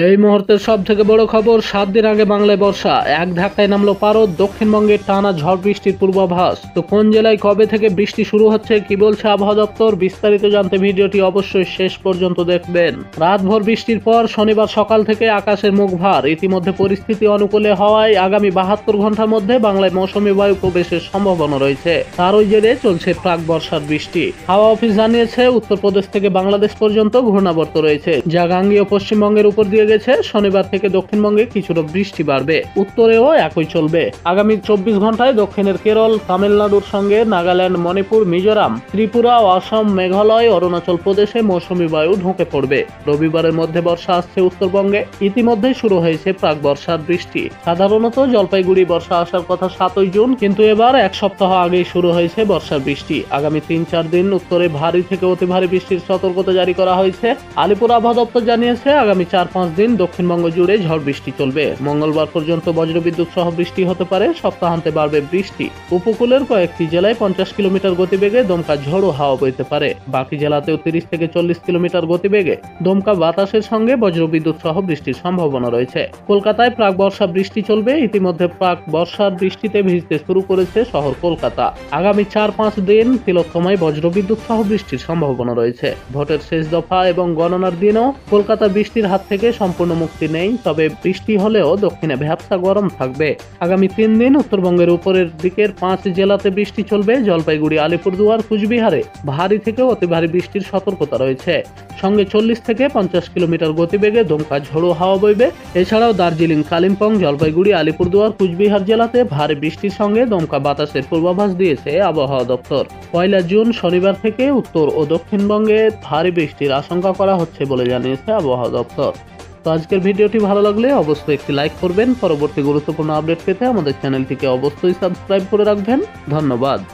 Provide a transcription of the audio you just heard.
এই মুহূর্তের সব থেকে বড় খবর, 7 দিন আগে বাংলায় বর্ষা, এক ধাক্কায় নামলো পারদ। দক্ষিণবঙ্গের টানা ঝড় বৃষ্টির পূর্বাভাস। তো কোন জেলায় কবে থেকে বৃষ্টি শুরু হচ্ছে, কি বলছে আবহাওয়া দপ্তর, বিস্তারিত জানতে ভিডিওটি অবশ্যই শেষ পর্যন্ত দেখবেন। রাতভর বৃষ্টির পর শনিবার সকাল থেকে আকাশের মুখ ভার। ইতিমধ্যে পরিস্থিতি অনুকূলে হওয়ায় আগামী 72 ঘন্টার মধ্যে বাংলায় মৌসুমী বায়ু প্রবেশের সম্ভাবনা রয়েছে। তারই জেরে চলছে প্রাক বর্ষার বৃষ্টি। হাওয়া অফিস জানিয়েছে, উত্তরপ্রদেশ থেকে বাংলাদেশ পর্যন্ত ঘূর্ণাবর্ত রয়েছে, যা গাঙ্গেয় পশ্চিমবঙ্গের উপর দিয়ে গেছে। শনিবার থেকে দক্ষিণবঙ্গে কিছুটা বৃষ্টি বাড়বে, উত্তরেও একই চলবে। আগামী 24 ঘন্টায় দক্ষিণের কেরল, তামিলনাড়ুর সঙ্গে নাগাল্যান্ড, মণিপুর, মিজোরাম, ত্রিপুরা, অসম, মেঘালয়, অরুণাচল প্রদেশে মৌসুমী বায়ু ঢুকে পড়বে। রবিবারের মধ্যে বর্ষা আসছে উত্তরবঙ্গে। ইতিমধ্যে শুরু হয়েছে প্রাক বর্ষার বৃষ্টি। সাধারণত জলপাইগুড়ি বর্ষা আসার কথা 7ই জুন, কিন্তু এবার এক সপ্তাহ আগেই শুরু হয়েছে বর্ষার বৃষ্টি। আগামী 3-4 দিন উত্তরে ভারী থেকে অতি ভারী বৃষ্টির সতর্কতা জারি করা হয়েছে। আলিপুর আবহাওয়া দপ্তর জানিয়েছে, আগামী 4-5 দিন দক্ষিণবঙ্গ জুড়ে ঝড় বৃষ্টি চলবে। মঙ্গলবার পর্যন্ত বজ্রবিদ্যুৎ সহ বৃষ্টি হতে পারে। সপ্তাহান্তে বাড়বে বৃষ্টি। উপকূলের কয়েকটি জেলায় 50 কিলোমিটার গতিবেগে দমকা ঝোড়ো হাওয়া বইতে পারে। বাকি জেলাতেও 30 থেকে 40 কিলোমিটার গতিবেগে দমকা বাতাসের সঙ্গে বজ্রবিদ্যুৎ সহ বৃষ্টির সম্ভাবনা রয়েছে। কলকাতায় প্রাক বর্ষা বৃষ্টি চলবে। ইতিমধ্যে প্রাক বর্ষার বৃষ্টিতে ভিজতে শুরু করেছে শহর কলকাতা। আগামী 4-5 দিন তিলোত্তমায় বজ্রবিদ্যুৎ সহ বৃষ্টির সম্ভাবনা রয়েছে। ভোটের শেষ দফা এবং গণনার দিনও কলকাতা বৃষ্টির হাত থেকে সম্পূর্ণ মুক্তি নেই, তবে বৃষ্টি হলেও দক্ষিণে ভ্যাপসা গরম থাকবে। আগামী 3 দিন উত্তরবঙ্গের উপরের দিকের 5 জেলাতে বৃষ্টি চলবে। জলপাইগুড়ি, আলিপুরদুয়ার, কুচবিহারে ভারী থেকে অতি ভারী বৃষ্টির সতর্কতা রয়েছে। সঙ্গে 40 থেকে 50 কিলোমিটার গতিবেগে দমকা ঝোড়ো হাওয়া বইবে। এছাড়াও দার্জিলিং, কালিম্পং, জলপাইগুড়ি, আলিপুরদুয়ার, কুচবিহার জেলাতে ভারী বৃষ্টির সঙ্গে দমকা বাতাসের পূর্বাভাস দিয়েছে আবহাওয়া দপ্তর। 1 জুন শনিবার থেকে উত্তর ও দক্ষিণবঙ্গে ভারী বৃষ্টির আশঙ্কা করা হচ্ছে বলে জানিয়েছে আবহাওয়া দপ্তর। তো আজকের ভিডিওটি ভালো লাগলে অবশ্যই একটি লাইক করবেন। পরবর্তী গুরুত্বপূর্ণ আপডেট পেতে আমাদের চ্যানেলটিকে অবশ্যই সাবস্ক্রাইব করে রাখবেন। ধন্যবাদ।